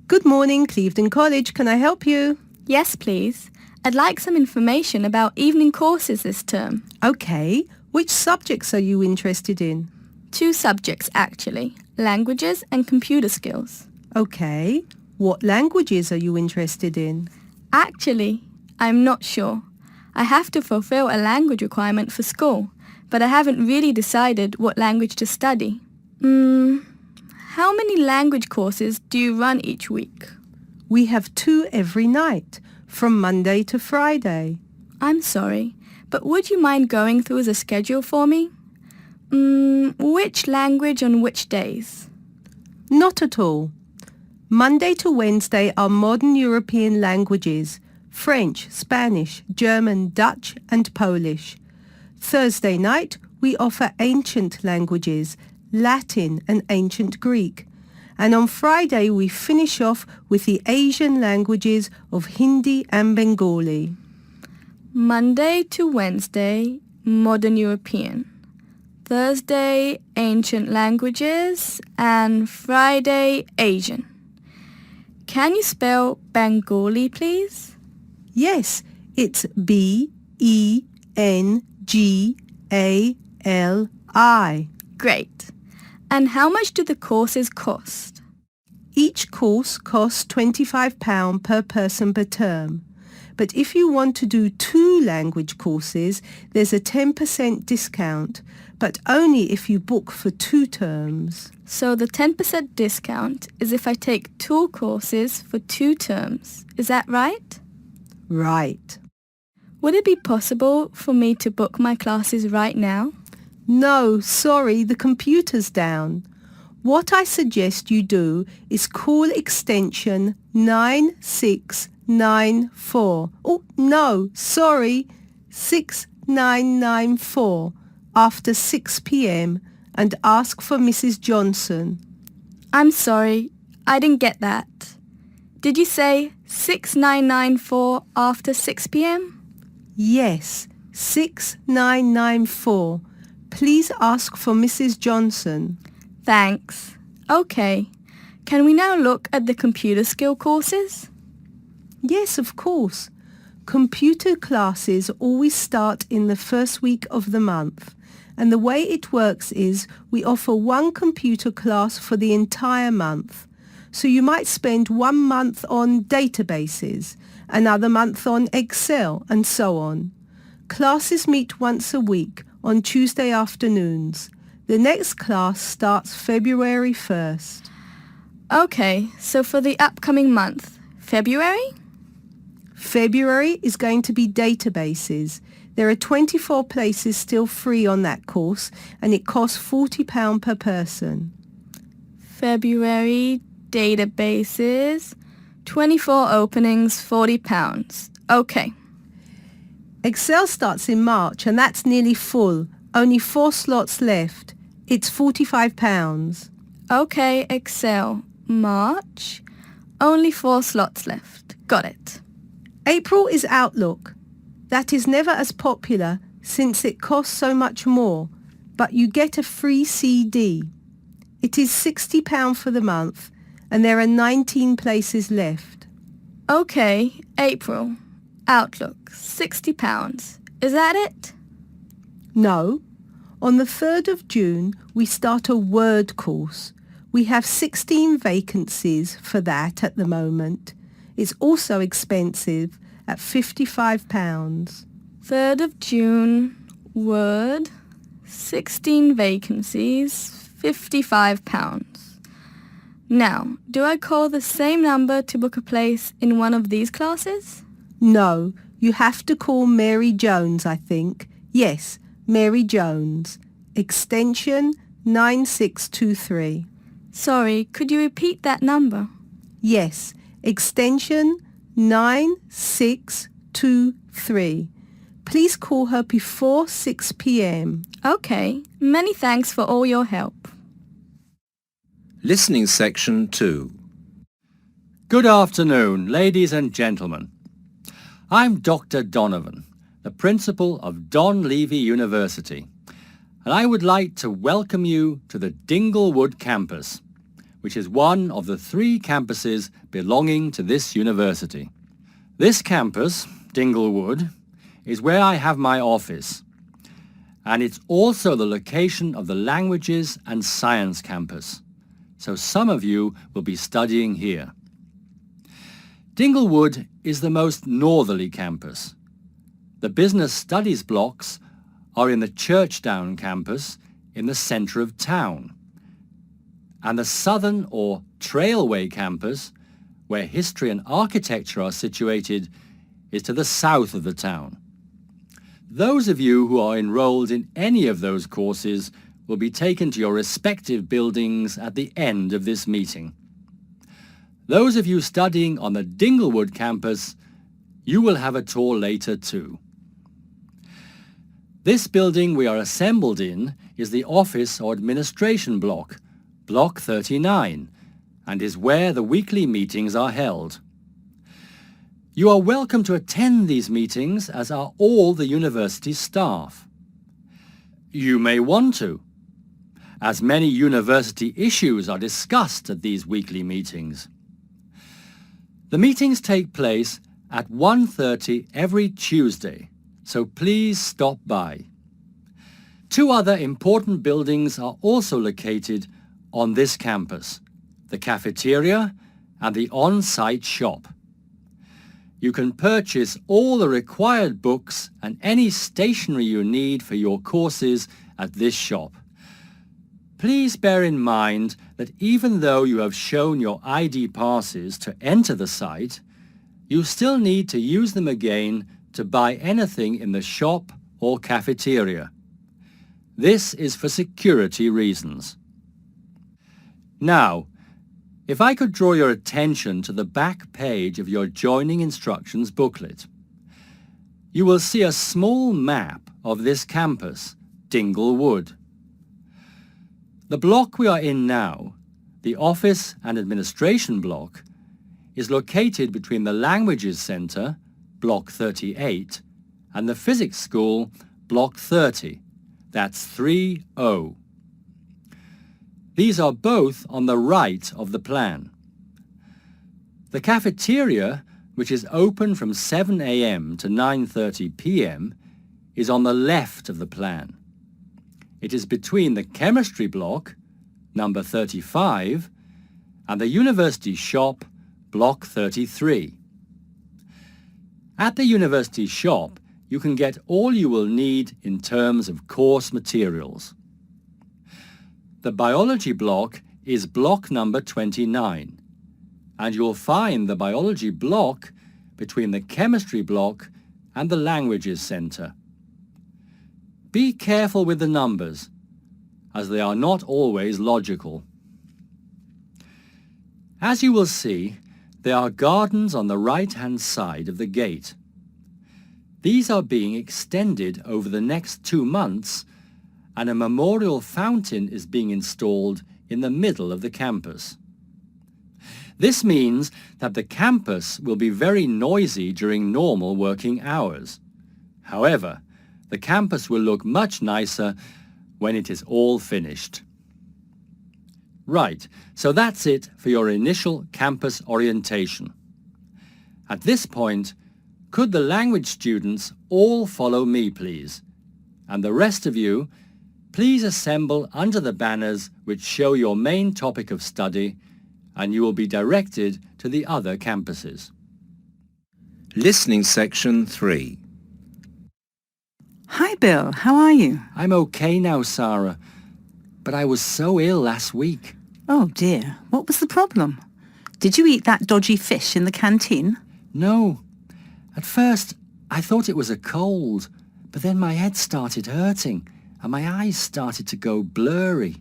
Good morning, Clevedon College. Can I help you? Yes, please. I'd like some information about evening courses this term. Okay. Which subjects are you interested in? 2 subjects, actually. Languages and computer skills. Okay. What languages are you interested in? Actually, I'm not sure. I have to fulfill a language requirement for school, but I haven't really decided what language to study. How many language courses do you run each week? We have 2 every night, from Monday to Friday. I'm sorry, but would you mind going through the schedule for me? Which language on which days? Not at all. Monday to Wednesday are modern European languages, French, Spanish, German, Dutch and Polish. Thursday night we offer ancient languages, Latin and ancient Greek. And on Friday we finish off with the Asian languages of Hindi and Bengali. Monday to Wednesday, modern European. Thursday, ancient languages, and Friday, Asian. Can you spell Bengali, please? Yes, it's B-E-N-G-A-L-I. Great. And how much do the courses cost? Each course costs £25 per person per term. But if you want to do 2 language courses, there's a 10% discount, but only if you book for 2 terms. So the 10% discount is if I take 2 courses for 2 terms. Is that right? Right. Would it be possible for me to book my classes right now? No, sorry, the computer's down. What I suggest you do is call extension 9694. Oh, no, sorry, 6994 after 6 p.m. and ask for Mrs. Johnson. I'm sorry, I didn't get that. Did you say 6994 after 6 p.m.? Yes, 6994. Please ask for Mrs. Johnson. Thanks. Okay. Can we now look at the computer skill courses? Yes, of course. Computer classes always start in the first week of the month. And the way it works is we offer 1 computer class for the entire month. So you might spend 1 month on databases, another month on Excel, and so on. Classes meet once a week on Tuesday afternoons. The next class starts February 1st. Okay, so for the upcoming month, February? February is going to be databases. There are 24 places still free on that course and it costs £40 per person. February, databases, 24 openings, £40. Okay. Excel starts in March and that's nearly full. Only 4 slots left. It's £45. Okay, Excel, March, only 4 slots left. Got it. April is Outlook. That is never as popular since it costs so much more, but you get a free CD. It is £60 for the month and there are 19 places left. Okay, April, Outlook, £60. Is that it? No. On the 3rd of June, we start a Word course. We have 16 vacancies for that at the moment. It's also expensive at £55. 3rd of June, Word, 16 vacancies, £55. Now, do I call the same number to book a place in one of these classes? No, you have to call Mary Jones, I think. Yes, Mary Jones, extension 9623. Sorry, could you repeat that number? Yes, extension 9623. Please call her before 6 p.m. Okay, many thanks for all your help. Listening Section 2. Good afternoon, ladies and gentlemen. I'm Dr. Donovan, the principal of Don Levy University, and I would like to welcome you to the Dinglewood campus, which is one of the 3 campuses belonging to this university. This campus, Dinglewood, is where I have my office, and it's also the location of the Languages and Science campus, so some of you will be studying here. Dinglewood is the most northerly campus. The Business Studies blocks are in the Churchdown campus in the centre of town, and the Southern or Trailway campus, where history and architecture are situated, is to the south of the town. Those of you who are enrolled in any of those courses will be taken to your respective buildings at the end of this meeting. Those of you studying on the Dinglewood campus, you will have a tour later too. This building we are assembled in is the office or administration block, Block 39, and is where the weekly meetings are held. You are welcome to attend these meetings, as are all the university staff. You may want to, as many university issues are discussed at these weekly meetings. The meetings take place at 1:30 every Tuesday, so please stop by. 2 other important buildings are also located on this campus, the cafeteria and the on-site shop. You can purchase all the required books and any stationery you need for your courses at this shop. Please bear in mind that even though you have shown your ID passes to enter the site, you still need to use them again to buy anything in the shop or cafeteria. This is for security reasons. Now, if I could draw your attention to the back page of your joining instructions booklet, you will see a small map of this campus, Dinglewood. The block we are in now, the Office and Administration block, is located between the Languages Centre, Block 38, and the Physics School, Block 30. That's 3O. These are both on the right of the plan. The cafeteria, which is open from 7 a.m. to 9:30 p.m., is on the left of the plan. It is between the Chemistry block, number 35, and the University shop, Block 33. At the University shop, you can get all you will need in terms of course materials. The Biology block is block number 29, and you'll find the Biology block between the Chemistry block and the Languages Centre. Be careful with the numbers, as they are not always logical. As you will see, there are gardens on the right-hand side of the gate. These are being extended over the next 2 months, and a memorial fountain is being installed in the middle of the campus. This means that the campus will be very noisy during normal working hours. However, the campus will look much nicer when it is all finished. Right, so that's it for your initial campus orientation. At this point, could the language students all follow me, please? And the rest of you, please assemble under the banners which show your main topic of study, and you will be directed to the other campuses. Listening Section 3. Hi Bill, how are you? I'm okay now, Sarah, but I was so ill last week. Oh dear, what was the problem? Did you eat that dodgy fish in the canteen? No. At first, I thought it was a cold, but then my head started hurting and my eyes started to go blurry.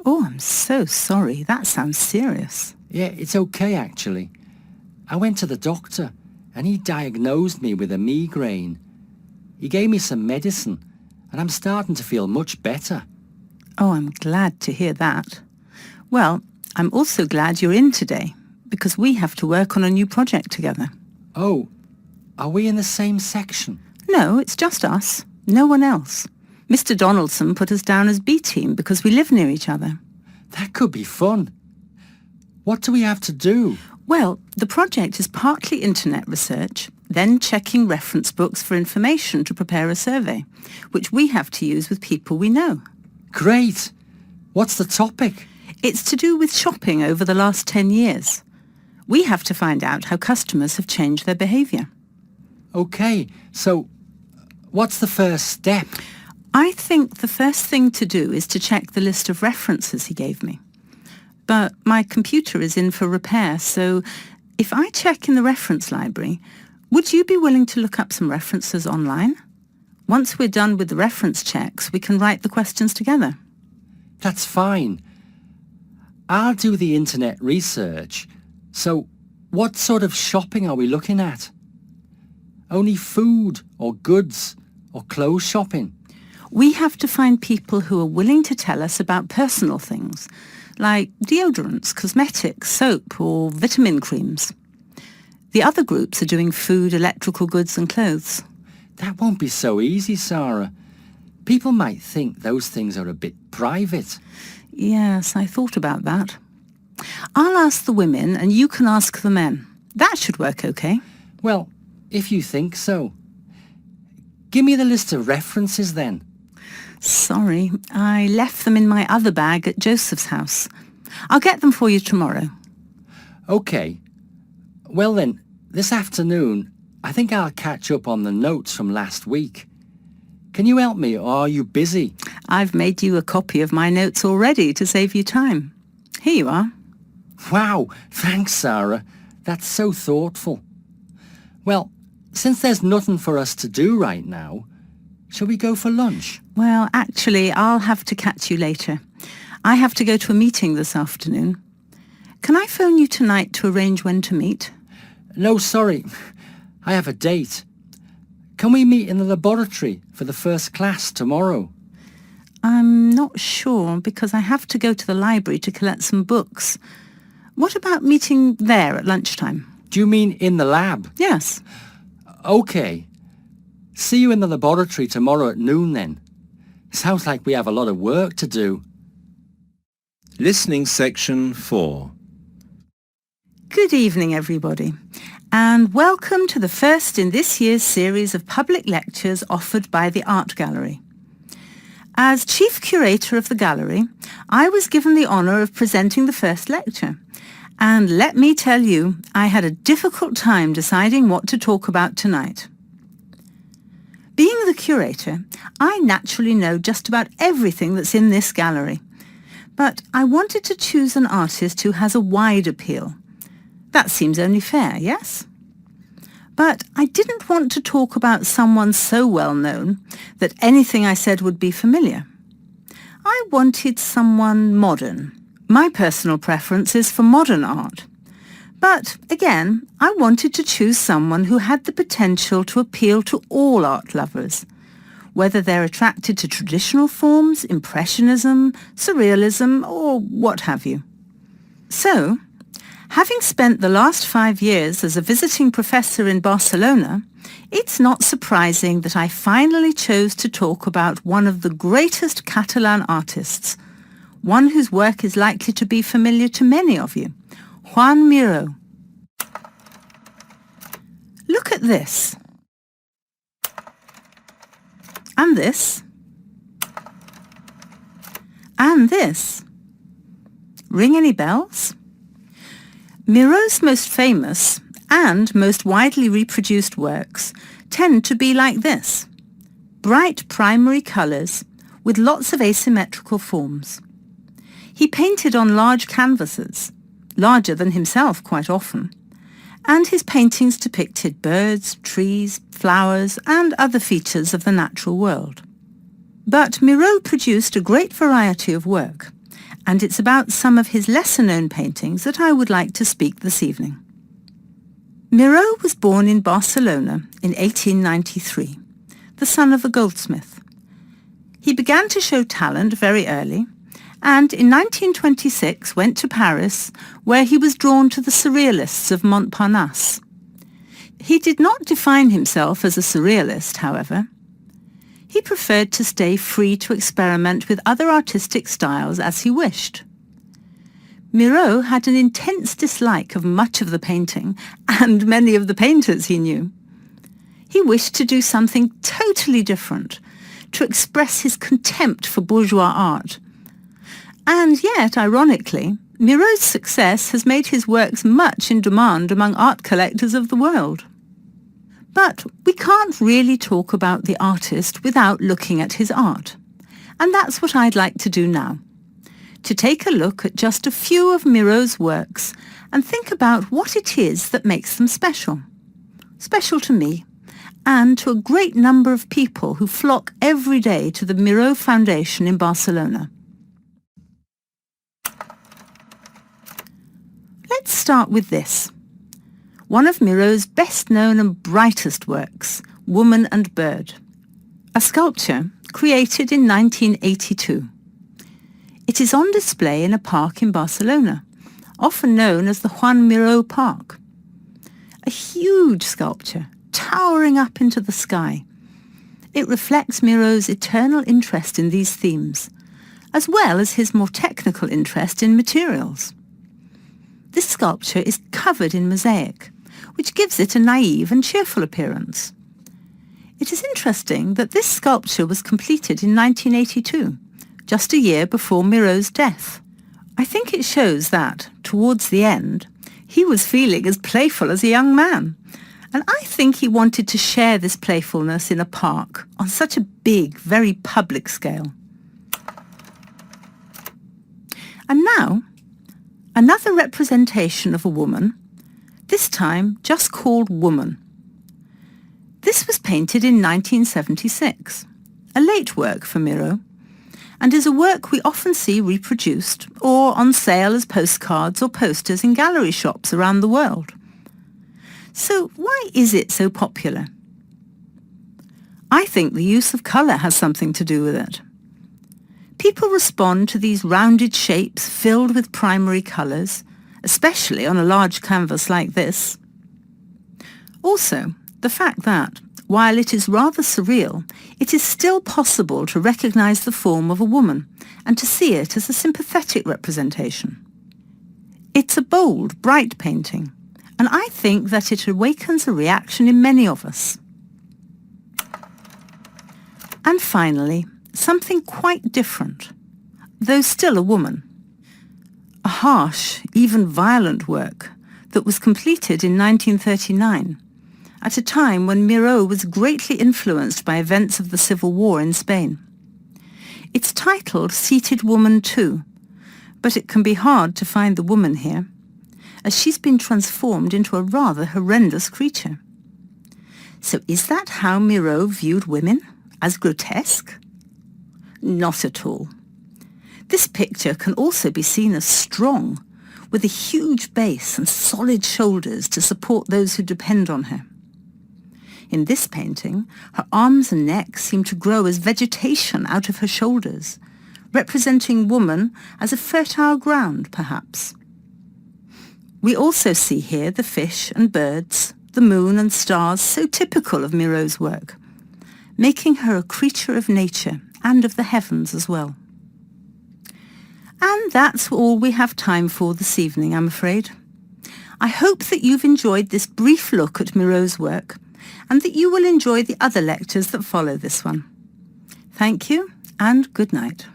Oh, I'm so sorry. That sounds serious. Yeah, it's okay actually. I went to the doctor and he diagnosed me with a migraine. He gave me some medicine and I'm starting to feel much better. Oh, I'm glad to hear that. Well, I'm also glad you're in today because we have to work on a new project together. Oh, are we in the same section? No, it's just us. No one else. Mr. Donaldson put us down as B team because we live near each other. That could be fun. What do we have to do? Well, the project is partly internet research, then checking reference books for information to prepare a survey, which we have to use with people we know. Great! What's the topic? It's to do with shopping over the last 10 years. We have to find out how customers have changed their behaviour. OK, so what's the first step? I think the first thing to do is to check the list of references he gave me. But my computer is in for repair, so if I check in the reference library, would you be willing to look up some references online? Once we're done with the reference checks, we can write the questions together. That's fine. I'll do the internet research. So what sort of shopping are we looking at? Only food or goods or clothes shopping? We have to find people who are willing to tell us about personal things, like deodorants, cosmetics, soap or vitamin creams. The other groups are doing food, electrical goods and clothes. That won't be so easy, Sarah. People might think those things are a bit private. Yes, I thought about that. I'll ask the women and you can ask the men. That should work okay. Well, if you think so. Give me the list of references then. Sorry, I left them in my other bag at Joseph's house. I'll get them for you tomorrow. OK. Well then, this afternoon, I think I'll catch up on the notes from last week. Can you help me, or are you busy? I've made you a copy of my notes already to save you time. Here you are. Wow, thanks, Sarah. That's so thoughtful. Well, since there's nothing for us to do right now, shall we go for lunch? Well, actually, I'll have to catch you later. I have to go to a meeting this afternoon. Can I phone you tonight to arrange when to meet? No, sorry. I have a date. Can we meet in the laboratory for the first class tomorrow? I'm not sure because I have to go to the library to collect some books. What about meeting there at lunchtime? Do you mean in the lab? Yes. OK. See you in the laboratory tomorrow at noon then. Sounds like we have a lot of work to do. Listening section 4. Good evening, everybody, and welcome to the first in this year's series of public lectures offered by the Art Gallery. As Chief Curator of the Gallery, I was given the honour of presenting the first lecture, and let me tell you, I had a difficult time deciding what to talk about tonight. Being the curator, I naturally know just about everything that's in this gallery, but I wanted to choose an artist who has a wide appeal. That seems only fair, yes? But I didn't want to talk about someone so well known that anything I said would be familiar. I wanted someone modern. My personal preference is for modern art. But again, I wanted to choose someone who had the potential to appeal to all art lovers, whether they're attracted to traditional forms, impressionism, surrealism, or what have you. So, having spent the last 5 years as a visiting professor in Barcelona, it's not surprising that I finally chose to talk about one of the greatest Catalan artists, one whose work is likely to be familiar to many of you, Juan Miró. Look at this. And this. And this. Ring any bells? Miró's most famous and most widely reproduced works tend to be like this. Bright primary colours with lots of asymmetrical forms. He painted on large canvases, larger than himself quite often, and his paintings depicted birds, trees, flowers and other features of the natural world. But Miró produced a great variety of work, and it's about some of his lesser-known paintings that I would like to speak this evening. Miró was born in Barcelona in 1893, the son of a goldsmith. He began to show talent very early, and in 1926 went to Paris, where he was drawn to the surrealists of Montparnasse. He did not define himself as a surrealist, however. He preferred to stay free to experiment with other artistic styles as he wished. Miro had an intense dislike of much of the painting and many of the painters he knew. He wished to do something totally different, to express his contempt for bourgeois art. And yet, ironically, Miro's success has made his works much in demand among art collectors of the world. But we can't really talk about the artist without looking at his art. And that's what I'd like to do now. To take a look at just a few of Miro's works and think about what it is that makes them special. Special to me, and to a great number of people who flock every day to the Miro Foundation in Barcelona. Let's start with this. One of Miro's best-known and brightest works, Woman and Bird, a sculpture created in 1982. It is on display in a park in Barcelona, often known as the Juan Miró Park. A huge sculpture, towering up into the sky. It reflects Miro's eternal interest in these themes, as well as his more technical interest in materials. This sculpture is covered in mosaic, which gives it a naive and cheerful appearance. It is interesting that this sculpture was completed in 1982, just a year before Miro's death. I think it shows that, towards the end, he was feeling as playful as a young man, and I think he wanted to share this playfulness in a park on such a big, very public scale. And now, another representation of a woman, this time just called Woman. This was painted in 1976, a late work for Miro, and is a work we often see reproduced or on sale as postcards or posters in gallery shops around the world. So why is it so popular? I think the use of colour has something to do with it. People respond to these rounded shapes filled with primary colours, especially on a large canvas like this. Also, the fact that, while it is rather surreal, it is still possible to recognise the form of a woman and to see it as a sympathetic representation. It's a bold, bright painting, and I think that it awakens a reaction in many of us. And finally, something quite different, though still a woman. A harsh, even violent work that was completed in 1939, at a time when Miró was greatly influenced by events of the Civil War in Spain. It's titled Seated Woman 2, but it can be hard to find the woman here, as she's been transformed into a rather horrendous creature. So is that how Miró viewed women? As grotesque? Not at all. This picture can also be seen as strong, with a huge base and solid shoulders to support those who depend on her. In this painting, her arms and neck seem to grow as vegetation out of her shoulders, representing woman as a fertile ground, perhaps. We also see here the fish and birds, the moon and stars so typical of Miró's work, making her a creature of nature and of the heavens as well. And that's all we have time for this evening, I'm afraid. I hope that you've enjoyed this brief look at Miró's work and that you will enjoy the other lectures that follow this one. Thank you and good night.